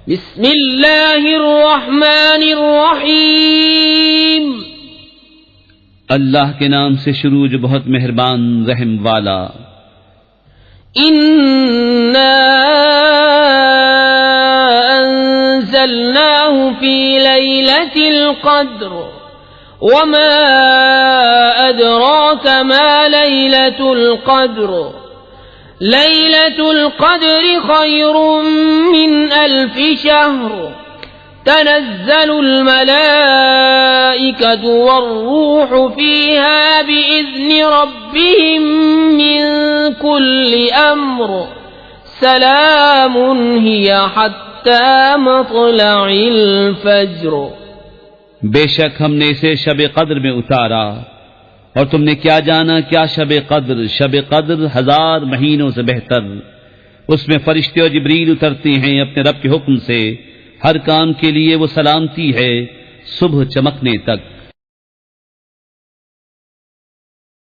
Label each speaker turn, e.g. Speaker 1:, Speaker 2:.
Speaker 1: بسم اللہ الرحمن الرحیم،
Speaker 2: اللہ کے نام سے شروع جو بہت مہربان رحم والا۔
Speaker 1: انا انزلناه في ليلة القدر وما ادراك ما ليلة القدر ليلة القدر خير من 1000 شهر تنزل الملائكة والروح فيها بإذن ربهم من كل أمر سلام هي حتى مطلع الفجر۔
Speaker 2: بے شک ہم نے اسے شب قدر میں اتارا، اور تم نے کیا جانا کیا شب قدر؟ شب قدر 1000 مہینوں سے بہتر۔ اس میں فرشتے اور جبریل اترتے ہیں اپنے رب کے حکم سے، ہر کام کے لیے وہ سلامتی ہے صبح چمکنے تک۔